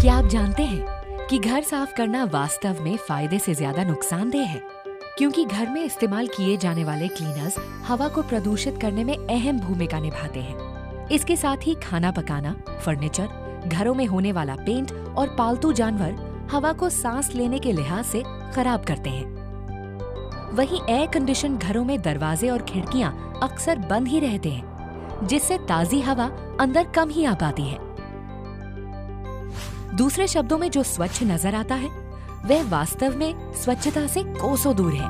क्या आप जानते हैं कि घर साफ करना वास्तव में फायदे से ज्यादा नुकसानदेह है, क्योंकि घर में इस्तेमाल किए जाने वाले क्लीनर्स हवा को प्रदूषित करने में अहम भूमिका निभाते हैं। इसके साथ ही खाना पकाना, फर्नीचर, घरों में होने वाला पेंट और पालतू जानवर हवा को सांस लेने के लिहाज से खराब करते हैं। वहीं एयर कंडीशन घरों में दरवाजे और खिड़कियां अक्सर बंद ही रहते हैं, जिससे ताजी हवा अंदर कम ही आ पाती है। दूसरे शब्दों में जो स्वच्छ नजर आता है वह वास्तव में स्वच्छता से कोसों दूर है।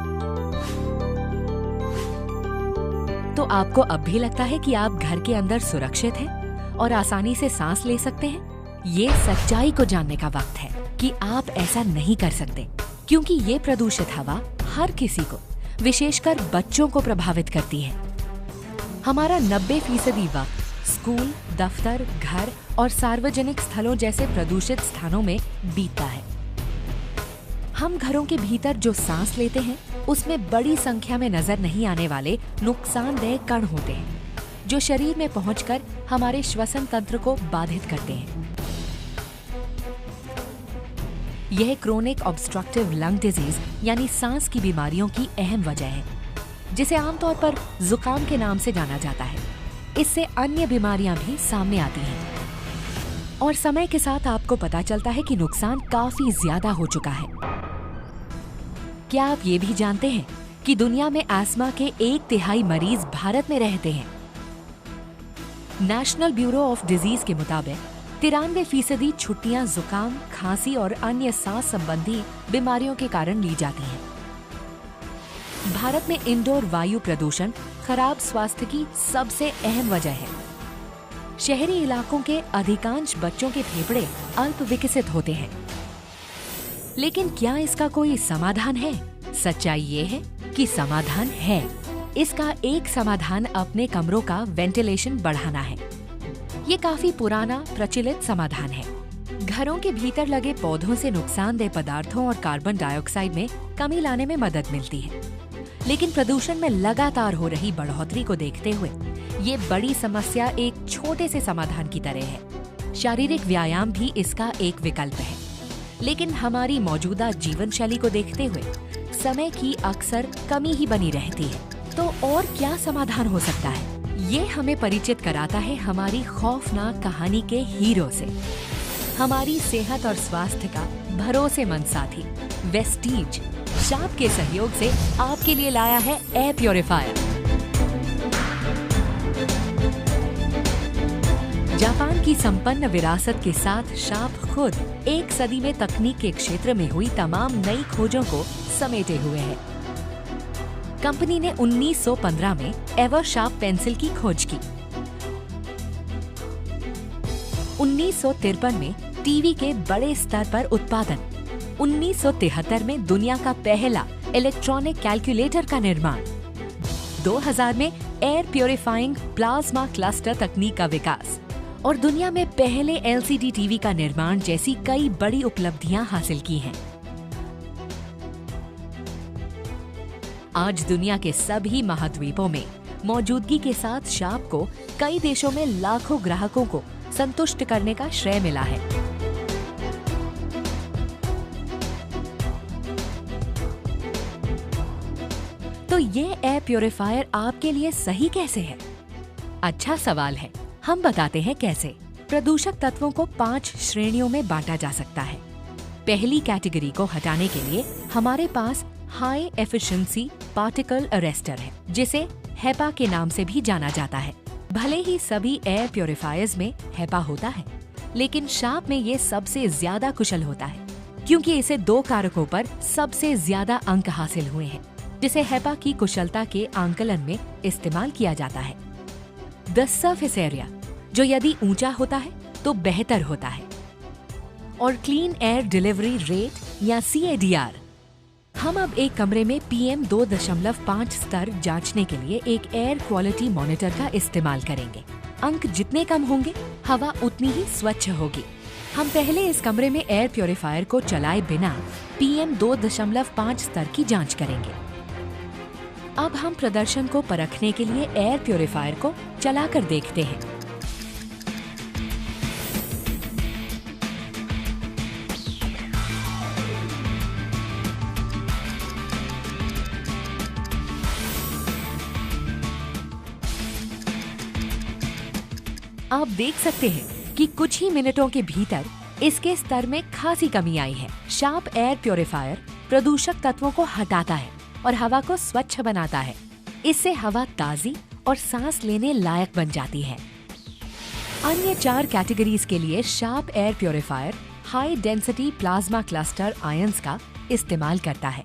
तो आपको अब भी लगता है कि आप घर के अंदर सुरक्षित हैं और आसानी से सांस ले सकते हैं? ये सच्चाई को जानने का वक्त है कि आप ऐसा नहीं कर सकते, क्योंकि ये प्रदूषित हवा हर किसी को, विशेषकर बच्चों को प्रभावित करती है। हमारा 90% वक्त स्कूल, दफ्तर, घर और सार्वजनिक स्थलों जैसे प्रदूषित स्थानों में बीतता है। हम घरों के भीतर जो सांस लेते हैं उसमें बड़ी संख्या में नजर नहीं आने वाले नुकसानदेह कण होते हैं, जो शरीर में पहुंचकर हमारे श्वसन तंत्र को बाधित करते हैं। यह क्रोनिक ऑब्स्ट्रक्टिव लंग डिजीज यानी सांस की बीमारियों की अहम वजह है, जिसे आमतौर पर जुकाम के नाम से जाना जाता है। इससे अन्य बीमारियां भी सामने आती हैं और समय के साथ आपको पता चलता है कि नुकसान काफी ज्यादा हो चुका है। क्या आप ये भी जानते हैं कि दुनिया में अस्थमा के 1/3 मरीज भारत में रहते हैं? नेशनल ब्यूरो ऑफ डिजीज के मुताबिक 93% छुट्टियां जुकाम, खांसी और अन्य सांस संबंधी बीमारियों के कारण ली जाती हैं। भारत में इंडोर वायु प्रदूषण खराब स्वास्थ्य की सबसे अहम वजह है। शहरी इलाकों के अधिकांश बच्चों के फेफड़े अल्प विकसित होते हैं, लेकिन क्या इसका कोई समाधान है? सच्चाई ये है कि समाधान है। इसका एक समाधान अपने कमरों का वेंटिलेशन बढ़ाना है। ये काफी पुराना प्रचलित समाधान है। घरों के भीतर लगे पौधों से नुकसानदेह पदार्थों और कार्बन डाइऑक्साइड में कमी लाने में मदद मिलती है, लेकिन प्रदूषण में लगातार हो रही बढ़ोतरी को देखते हुए ये बड़ी समस्या एक छोटे से समाधान की तरह है। शारीरिक व्यायाम भी इसका एक विकल्प है, लेकिन हमारी मौजूदा जीवन शैली को देखते हुए समय की अक्सर कमी ही बनी रहती है। तो और क्या समाधान हो सकता है? ये हमें परिचित कराता है हमारी खौफनाक कहानी के हीरो से। हमारी सेहत और स्वास्थ्य का भरोसेमंद साथी वेस्टीज शाप के सहयोग से आपके लिए लाया है एयर प्योरीफायर। जापान की संपन्न विरासत के साथ शाप खुद एक सदी में तकनीक के क्षेत्र में हुई तमाम नई खोजों को समेटे हुए है। कंपनी ने 1915 में एवर शार्प पेंसिल की खोज की। 1953 में टीवी के बड़े स्तर पर उत्पादन। 1973 में दुनिया का पहला इलेक्ट्रॉनिक कैलकुलेटर का निर्माण। 2000 में एयर प्योरीफाइंग प्लाज्मा क्लस्टर तकनीक का विकास और दुनिया में पहले एलसीडी टीवी का निर्माण जैसी कई बड़ी उपलब्धियां हासिल की हैं। आज दुनिया के सभी महाद्वीपों में मौजूदगी के साथ शार्प को कई देशों में लाखों ग्राहकों को संतुष्ट करने का श्रेय मिला है। तो ये एयर प्योरीफायर आपके लिए सही कैसे है? अच्छा सवाल है। हम बताते हैं कैसे। प्रदूषक तत्वों को 5 श्रेणियों में बांटा जा सकता है। पहली कैटेगरी को हटाने के लिए हमारे पास हाई एफिशिएंसी पार्टिकल अरेस्टर है, जिसे हेपा के नाम से भी जाना जाता है। भले ही सभी एयर प्योरीफायर्स में हेपा होता है, लेकिन शार्प में ये सबसे ज्यादा कुशल होता है, क्योंकि इसे 2 कारकों पर सबसे ज्यादा अंक हासिल हुए हैं, जिसे हेपा की कुशलता के आंकलन में इस्तेमाल किया जाता है। द सरफेस एरिया, जो यदि ऊंचा होता है तो बेहतर होता है, और क्लीन एयर डिलीवरी रेट या CADR। हम अब एक कमरे में PM 2.5 स्तर जांचने के लिए एक एयर क्वालिटी मॉनिटर का इस्तेमाल करेंगे। अंक जितने कम होंगे, हवा उतनी ही स्वच्छ होगी। हम पहले इस कमरे में एयर प्योरीफायर को चलाए बिना PM 2.5 स्तर की जांच करेंगे। अब हम प्रदर्शन को परखने के लिए एयर प्योरीफायर को चलाकर देखते हैं। आप देख सकते हैं कि कुछ ही मिनटों के भीतर इसके स्तर में खासी कमी आई है। शार्प एयर प्योरीफायर प्रदूषक तत्वों को हटाता है और हवा को स्वच्छ बनाता है। इससे हवा ताजी और सांस लेने लायक बन जाती है। अन्य 4 कैटेगरीज के लिए sharp air purifier high density plasma cluster ions का इस्तेमाल करता है,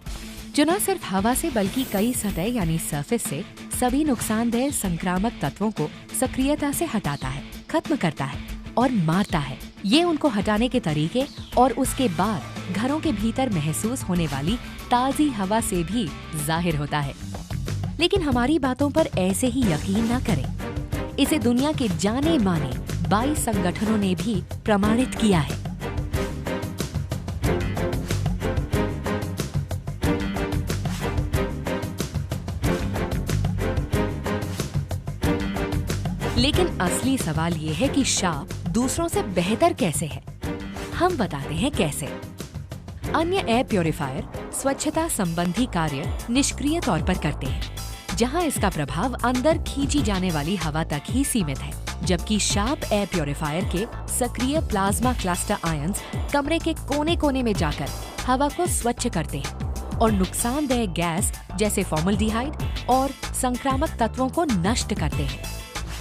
जो न सिर्फ हवा से बल्कि कई सतह यानी सरफेस से सभी नुकसानदेह संक्रामक तत्वों को सक्रियता से हटाता है, खत्म करता है और मारता है। ये उनको हटाने के तरीके और उसके बाद घरों के भीतर महसूस होने वाली ताजी हवा से भी जाहिर होता है। लेकिन हमारी बातों पर ऐसे ही यकीन न करें। इसे दुनिया के जाने माने 22 संगठनों ने भी प्रमाणित किया है। लेकिन असली सवाल ये है कि शार्प दूसरों से बेहतर कैसे है। हम बताते हैं कैसे। अन्य एयर प्योरीफायर स्वच्छता संबंधी कार्य निष्क्रिय तौर पर करते हैं, जहां इसका प्रभाव अंदर खींची जाने वाली हवा तक ही सीमित है, जबकि शार्प एयर प्योरीफायर के सक्रिय प्लाज्मा क्लस्टर आयंस कमरे के कोने कोने में जाकर हवा को स्वच्छ करते हैं और नुकसानदेह गैस जैसे फॉर्मल्डिहाइड और संक्रामक तत्वों को नष्ट करते हैं।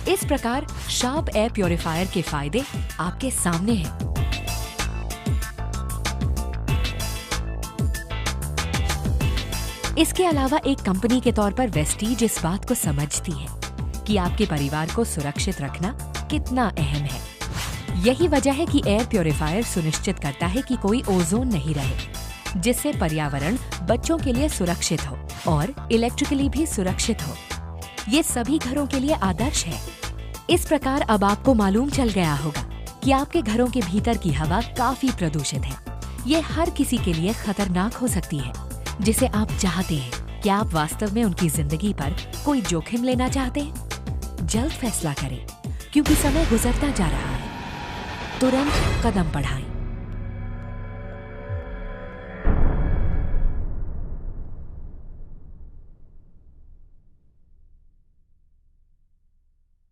इस प्रकार शार्प एयर प्योरीफायर के फायदे आपके सामने हैं। इसके अलावा एक कंपनी के तौर पर वेस्टीज इस बात को समझती है कि आपके परिवार को सुरक्षित रखना कितना अहम है। यही वजह है कि एयर प्योरीफायर सुनिश्चित करता है कि कोई ओजोन नहीं रहे, जिससे पर्यावरण बच्चों के लिए सुरक्षित हो और इलेक्ट्रिकली भी सुरक्षित हो। ये सभी घरों के लिए आदर्श है। इस प्रकार अब आपको मालूम चल गया होगा कि आपके घरों के भीतर की हवा काफी प्रदूषित है। ये हर किसी के लिए खतरनाक हो सकती है, जिसे आप चाहते हैं। क्या आप वास्तव में उनकी जिंदगी पर कोई जोखिम लेना चाहते हैं? जल्द फैसला करें, क्योंकि समय गुजरता जा रहा है। तुरंत कदम बढ़ाएं।